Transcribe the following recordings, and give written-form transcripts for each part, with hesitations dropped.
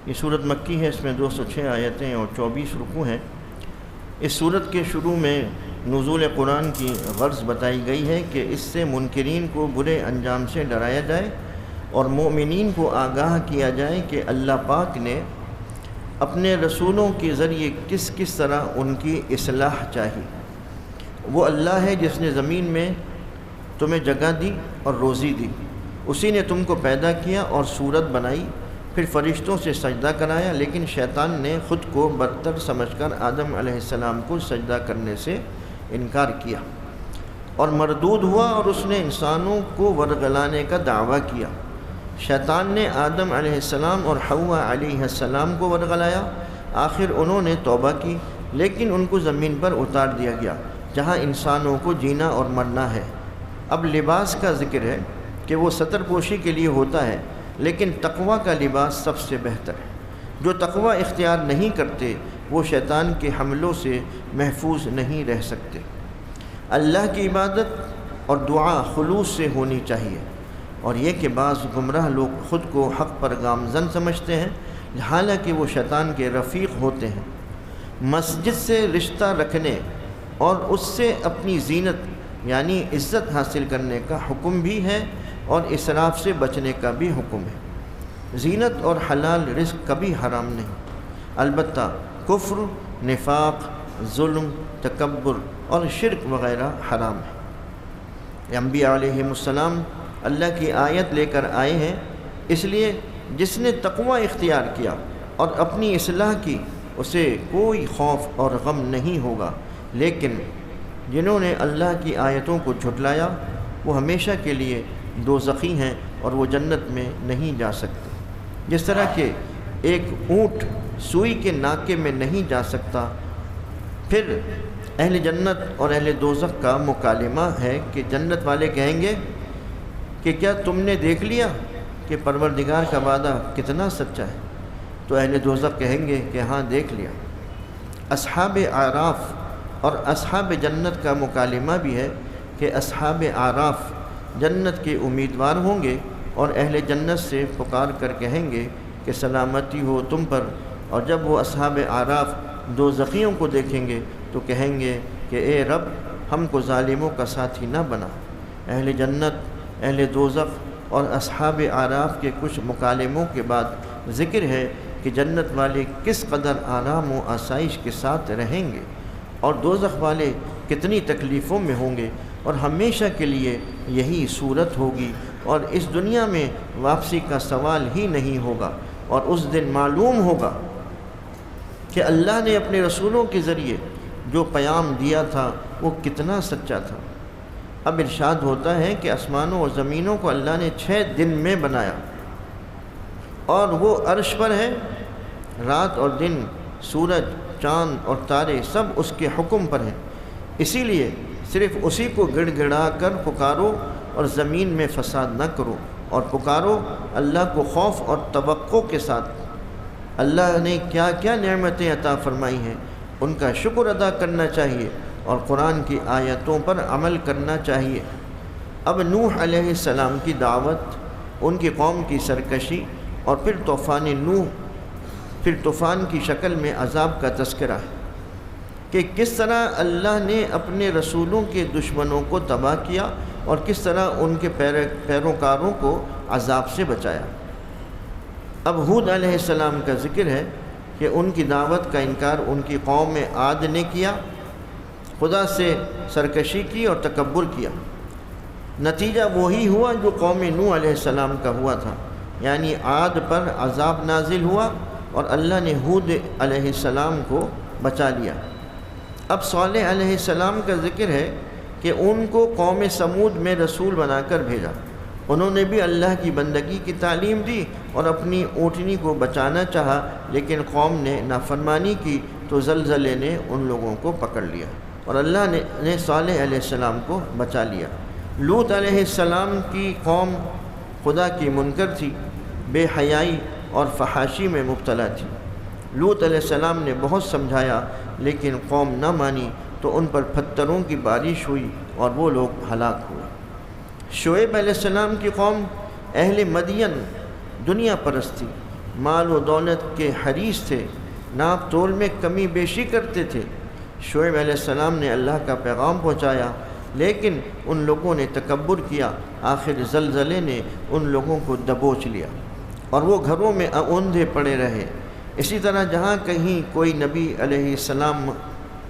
یہ صورت مکی ہے، اس میں 206 آیتیں اور 24 رکوع ہیں۔ اس صورت کے شروع میں نزول قرآن کی غرض بتائی گئی ہے کہ اس سے منکرین کو برے انجام سے ڈرایا جائے اور مومنین کو آگاہ کیا جائے کہ اللہ پاک نے اپنے رسولوں کے ذریعے کس کس طرح ان کی اصلاح چاہی۔ وہ اللہ ہے جس نے زمین میں تمہیں جگہ دی اور روزی دی، اسی نے تم کو پیدا کیا اور صورت بنائی، پھر فرشتوں سے سجدہ کرایا، لیکن شیطان نے خود کو برتر سمجھ کر آدم علیہ السلام کو سجدہ کرنے سے انکار کیا اور مردود ہوا، اور اس نے انسانوں کو ورگلانے کا دعویٰ کیا۔ شیطان نے آدم علیہ السلام اور حوا علیہ السلام کو ورگلایا، آخر انہوں نے توبہ کی، لیکن ان کو زمین پر اتار دیا گیا جہاں انسانوں کو جینا اور مرنا ہے۔ اب لباس کا ذکر ہے کہ وہ ستر پوشی کے لیے ہوتا ہے، لیکن تقوی کا لباس سب سے بہتر ہے۔ جو تقوی اختیار نہیں کرتے وہ شیطان کے حملوں سے محفوظ نہیں رہ سکتے۔ اللہ کی عبادت اور دعا خلوص سے ہونی چاہیے، اور یہ کہ بعض گمراہ لوگ خود کو حق پر گامزن سمجھتے ہیں حالانکہ وہ شیطان کے رفیق ہوتے ہیں۔ مسجد سے رشتہ رکھنے اور اس سے اپنی زینت یعنی عزت حاصل کرنے کا حکم بھی ہے، اور اسراف سے بچنے کا بھی حکم ہے۔ زینت اور حلال رزق کبھی حرام نہیں، البتہ کفر، نفاق، ظلم، تکبر اور شرک وغیرہ حرام ہے۔ انبیاء علیہ السلام اللہ کی آیت لے کر آئے ہیں، اس لیے جس نے تقوی اختیار کیا اور اپنی اصلاح کی اسے کوئی خوف اور غم نہیں ہوگا، لیکن جنہوں نے اللہ کی آیتوں کو جھٹلایا وہ ہمیشہ کے لیے دوزخی ہیں اور وہ جنت میں نہیں جا سکتے۔ جس طرح کہ ایک اونٹ سوئی کے ناکے میں نہیں جا سکتا، پھر اہل جنت اور اہل دوزخ کا مکالمہ ہے کہ جنت والے کہیں گے کہ کیا تم نے دیکھ لیا کہ پروردگار کا وعدہ کتنا سچا ہے؟ تو اہل دوزخ کہیں گے کہ ہاں دیکھ لیا۔ اصحاب اعراف اور اصحاب جنت کا مکالمہ بھی ہے کہ اصحاب اعراف جنت کے امیدوار ہوں گے اور اہل جنت سے پکار کر کہیں گے کہ سلامتی ہو تم پر، اور جب وہ اصحاب اعراف دوزخیوں کو دیکھیں گے تو کہیں گے کہ اے رب ہم کو ظالموں کا ساتھی نہ بنا۔ اہل جنت، اہل دوزخ اور اصحاب اعراف کے کچھ مکالموں کے بعد ذکر ہے کہ جنت والے کس قدر آرام و آسائش کے ساتھ رہیں گے اور دوزخ والے کتنی تکلیفوں میں ہوں گے، اور ہمیشہ کے لیے یہی صورت ہوگی، اور اس دنیا میں واپسی کا سوال ہی نہیں ہوگا، اور اس دن معلوم ہوگا کہ اللہ نے اپنے رسولوں کے ذریعے جو پیام دیا تھا وہ کتنا سچا تھا۔ اب ارشاد ہوتا ہے کہ آسمانوں اور زمینوں کو اللہ نے 6 دن میں بنایا، اور وہ عرش پر ہے۔ رات اور دن، سورج، چاند اور تارے سب اس کے حکم پر ہیں، اسی لیے صرف اسی کو گڑ گڑا کر پکارو اور زمین میں فساد نہ کرو، اور پکارو اللہ کو خوف اور توقع کے ساتھ۔ اللہ نے کیا کیا نعمتیں عطا فرمائی ہیں ان کا شکر ادا کرنا چاہیے اور قرآن کی آیتوں پر عمل کرنا چاہیے۔ اب نوح علیہ السلام کی دعوت، ان کی قوم کی سرکشی، اور پھر طوفان نوح، پھر طوفان کی شکل میں عذاب کا تذکرہ ہے کہ کس طرح اللہ نے اپنے رسولوں کے دشمنوں کو تباہ کیا اور کس طرح ان کے پیروکاروں کو عذاب سے بچایا۔ اب ہود علیہ السلام کا ذکر ہے کہ ان کی دعوت کا انکار ان کی قوم عاد نے کیا، خدا سے سرکشی کی اور تکبر کیا۔ نتیجہ وہی ہوا جو قوم نوح علیہ السلام کا ہوا تھا، یعنی عاد پر عذاب نازل ہوا اور اللہ نے ہود علیہ السلام کو بچا لیا۔ اب صالح علیہ السلام کا ذکر ہے کہ ان کو قوم سمود میں رسول بنا کر بھیجا۔ انہوں نے بھی اللہ کی بندگی کی تعلیم دی اور اپنی اونٹنی کو بچانا چاہا، لیکن قوم نے نافرمانی کی تو زلزلے نے ان لوگوں کو پکڑ لیا اور اللہ نے صالح علیہ السلام کو بچا لیا۔ لوط علیہ السلام کی قوم خدا کی منکر تھی، بے حیائی اور فحاشی میں مبتلا تھی۔ لوط علیہ السلام نے بہت سمجھایا لیکن قوم نہ مانی تو ان پر پتھروں کی بارش ہوئی اور وہ لوگ ہلاک ہوئے۔ شعیب علیہ السلام کی قوم اہل مدین دنیا پرست تھی، مال و دولت کے حریص تھے، ناپ تول میں کمی بیشی کرتے تھے۔ شعیب علیہ السلام نے اللہ کا پیغام پہنچایا، لیکن ان لوگوں نے تکبر کیا، آخر زلزلے نے ان لوگوں کو دبوچ لیا اور وہ گھروں میں اوندھے پڑے رہے۔ اسی طرح جہاں کہیں کوئی نبی علیہ السلام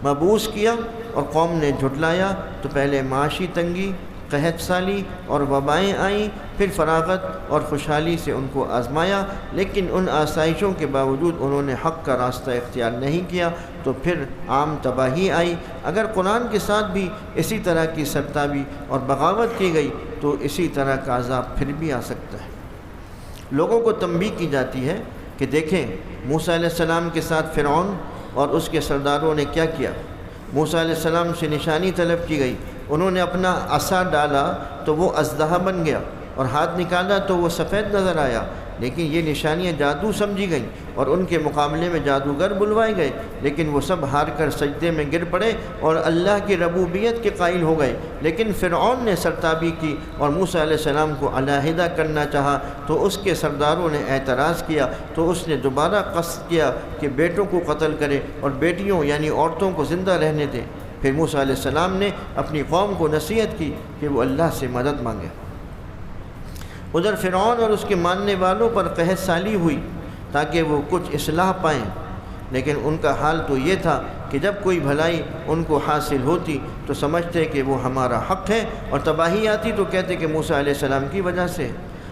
مبعوث کیا اور قوم نے جھٹلایا تو پہلے معاشی تنگی، قحط سالی اور وبائیں آئیں، پھر فراغت اور خوشحالی سے ان کو آزمایا، لیکن ان آسائشوں کے باوجود انہوں نے حق کا راستہ اختیار نہیں کیا تو پھر عام تباہی آئی۔ اگر قرآن کے ساتھ بھی اسی طرح کی سرتابی اور بغاوت کی گئی تو اسی طرح کا عذاب پھر بھی آ سکتا ہے۔ لوگوں کو تنبیہ کی جاتی ہے کہ دیکھیں موسیٰ علیہ السلام کے ساتھ فرعون اور اس کے سرداروں نے کیا کیا۔ موسیٰ علیہ السلام سے نشانی طلب کی گئی، انہوں نے اپنا عصا ڈالا تو وہ اژدہا بن گیا، اور ہاتھ نکالا تو وہ سفید نظر آیا، لیکن یہ نشانیاں جادو سمجھی گئیں اور ان کے مقابلے میں جادوگر بلوائے گئے، لیکن وہ سب ہار کر سجدے میں گر پڑے اور اللہ کی ربوبیت کے قائل ہو گئے۔ لیکن فرعون نے سرتابی کی اور موسیٰ علیہ السلام کو علیحدہ کرنا چاہا تو اس کے سرداروں نے اعتراض کیا، تو اس نے دوبارہ قصد کیا کہ بیٹوں کو قتل کرے اور بیٹیوں یعنی عورتوں کو زندہ رہنے دے۔ پھر موسیٰ علیہ السلام نے اپنی قوم کو نصیحت کی کہ وہ اللہ سے مدد مانگے۔ ادھر فرعون اور اس کے ماننے والوں پر قحط سالی ہوئی تاکہ وہ کچھ اصلاح پائیں، لیکن ان کا حال تو یہ تھا کہ جب کوئی بھلائی ان کو حاصل ہوتی تو سمجھتے کہ وہ ہمارا حق ہے، اور تباہی آتی تو کہتے کہ موسیٰ علیہ السلام کی وجہ سے۔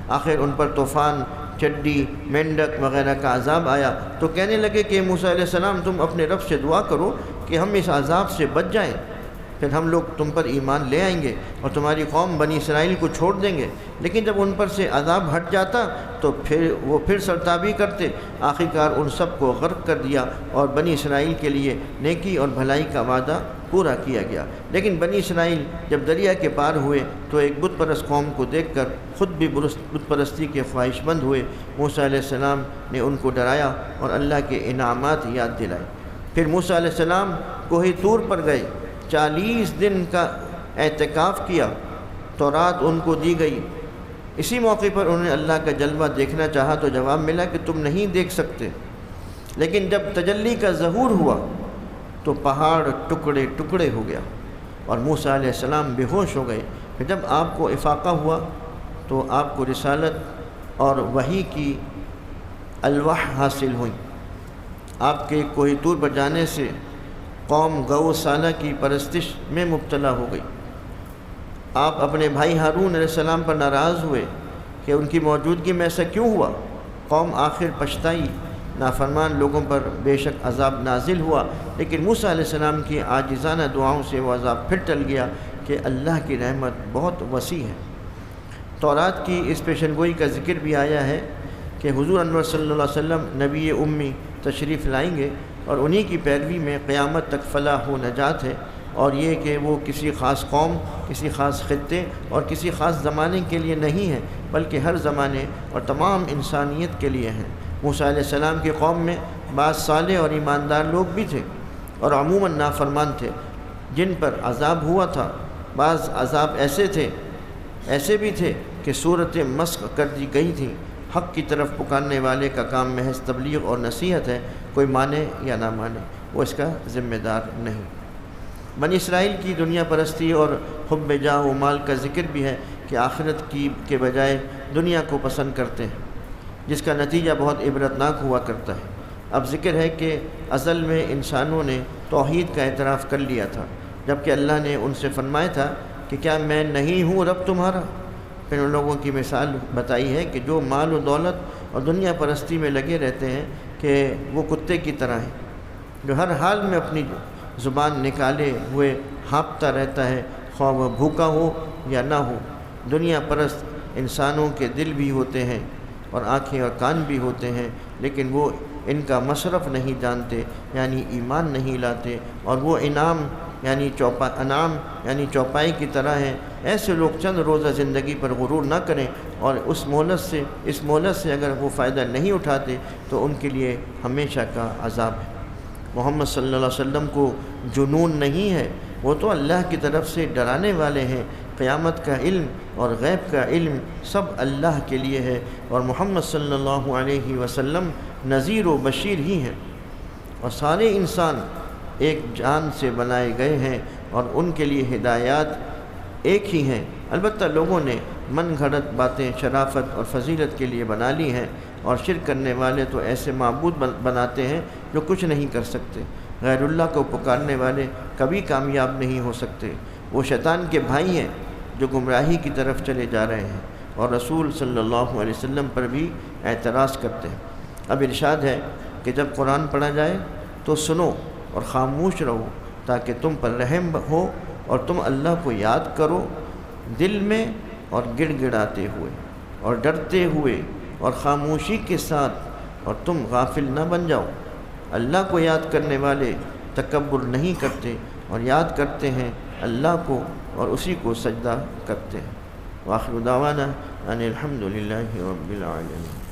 آخر ان پر طوفان، چڈی، مینڈک وغیرہ کا عذاب آیا تو کہنے لگے کہ موسیٰ علیہ السلام تم اپنے رب سے دعا کرو کہ ہم اس عذاب سے بچ جائیں، پھر ہم لوگ تم پر ایمان لے آئیں گے اور تمہاری قوم بنی اسرائیل کو چھوڑ دیں گے۔ لیکن جب ان پر سے عذاب ہٹ جاتا تو وہ پھر سرتابی کرتے۔ آخرکار ان سب کو غرق کر دیا اور بنی اسرائیل کے لیے نیکی اور بھلائی کا وعدہ پورا کیا گیا۔ لیکن بنی اسرائیل جب دریا کے پار ہوئے تو ایک بت پرست قوم کو دیکھ کر خود بھی بت پرستی کے خواہش مند ہوئے۔ موسیٰ علیہ السلام نے ان کو ڈرایا اور اللہ کے انعامات یاد دلائے۔ پھر موسیٰ علیہ السلام کوہ طور پر گئے، 40 دن کا اعتکاف کیا، تورات ان کو دی گئی۔ اسی موقع پر انہوں نے اللہ کا جلوہ دیکھنا چاہا تو جواب ملا کہ تم نہیں دیکھ سکتے۔ لیکن جب تجلی کا ظہور ہوا تو پہاڑ ٹکڑے ٹکڑے ہو گیا اور موسیٰ علیہ السلام بے ہوش ہو گئے۔ پھر جب آپ کو افاقہ ہوا تو آپ کو رسالت اور وحی کی الواح حاصل ہوئیں۔ آپ کے کوہ طور پر جانے سے قوم گو سالہ کی پرستش میں مبتلا ہو گئی۔ آپ اپنے بھائی ہارون علیہ السلام پر ناراض ہوئے کہ ان کی موجودگی میں ایسا کیوں ہوا۔ قوم آخر پچھتائی، نافرمان لوگوں پر بے شک عذاب نازل ہوا، لیکن موسیٰ علیہ السلام کی عاجزانہ دعاؤں سے وہ عذاب پھر ٹل گیا کہ اللہ کی رحمت بہت وسیع ہے۔ تورات کی اس پیشن گوئی کا ذکر بھی آیا ہے کہ حضور انور صلی اللہ علیہ وسلم نبی امی تشریف لائیں گے اور انہی کی پیروی میں قیامت تک فلاح و نجات ہے، اور یہ کہ وہ کسی خاص قوم، کسی خاص خطے اور کسی خاص زمانے کے لیے نہیں ہے، بلکہ ہر زمانے اور تمام انسانیت کے لیے ہیں۔ موسیٰ علیہ السلام کی قوم میں بعض صالح اور ایماندار لوگ بھی تھے اور عموماً نافرمان تھے جن پر عذاب ہوا تھا۔ بعض عذاب ایسے بھی تھے کہ صورت مسخ کر دی گئی تھی۔ حق کی طرف پکارنے والے کا کام محض تبلیغ اور نصیحت ہے، کوئی مانے یا نہ مانے وہ اس کا ذمہ دار نہیں۔ بنی اسرائیل کی دنیا پرستی اور حب جاہ و مال کا ذکر بھی ہے کہ آخرت کے بجائے دنیا کو پسند کرتے ہیں، جس کا نتیجہ بہت عبرتناک ہوا کرتا ہے۔ اب ذکر ہے کہ ازل میں انسانوں نے توحید کا اعتراف کر لیا تھا، جبکہ اللہ نے ان سے فرمایا تھا کہ کیا میں نہیں ہوں رب تمہارا۔ پھر ان لوگوں کی مثال بتائی ہے کہ جو مال و دولت اور دنیا پرستی میں لگے رہتے ہیں کہ وہ کتے کی طرح ہیں، جو ہر حال میں اپنی زبان نکالے ہوئے ہانپتا رہتا ہے، خواہ وہ بھوکا ہو یا نہ ہو۔ دنیا پرست انسانوں کے دل بھی ہوتے ہیں اور آنکھیں اور کان بھی ہوتے ہیں، لیکن وہ ان کا مصرف نہیں جانتے، یعنی ایمان نہیں لاتے، اور وہ انعام یعنی چوپائی کی طرح ہیں۔ ایسے لوگ چند روزہ زندگی پر غرور نہ کریں، اور اس مہلت سے اگر وہ فائدہ نہیں اٹھاتے تو ان کے لیے ہمیشہ کا عذاب ہے۔ محمد صلی اللہ علیہ وسلم کو جنون نہیں ہے، وہ تو اللہ کی طرف سے ڈرانے والے ہیں قیامت کا علم اور غیب کا علم سب اللہ کے لیے ہے، اور محمد صلی اللہ علیہ وسلم نذیر و بشیر ہی ہیں، اور سارے انسان ایک جان سے بنائے گئے ہیں اور ان کے لیے ہدایات ایک ہی ہیں۔ البتہ لوگوں نے من گھڑت باتیں شرافت اور فضیلت کے لیے بنا لی ہیں، اور شرک کرنے والے تو ایسے معبود بناتے ہیں جو کچھ نہیں کر سکتے۔ غیر اللہ کو پکارنے والے کبھی کامیاب نہیں ہو سکتے، وہ شیطان کے بھائی ہیں جو گمراہی کی طرف چلے جا رہے ہیں، اور رسول صلی اللہ علیہ وسلم پر بھی اعتراض کرتے ہیں۔ اب ارشاد ہے کہ جب قرآن پڑھا جائے تو سنو اور خاموش رہو تاکہ تم پر رحم ہو، اور تم اللہ کو یاد کرو دل میں اور گڑ گڑاتے ہوئے اور ڈرتے ہوئے اور خاموشی کے ساتھ، اور تم غافل نہ بن جاؤ۔ اللہ کو یاد کرنے والے تکبر نہیں کرتے اور یاد کرتے ہیں اللہ کو اور اسی کو سجدہ کرتے ہیں۔ وآخر دعوانا ان الحمد للہ رب العالمین۔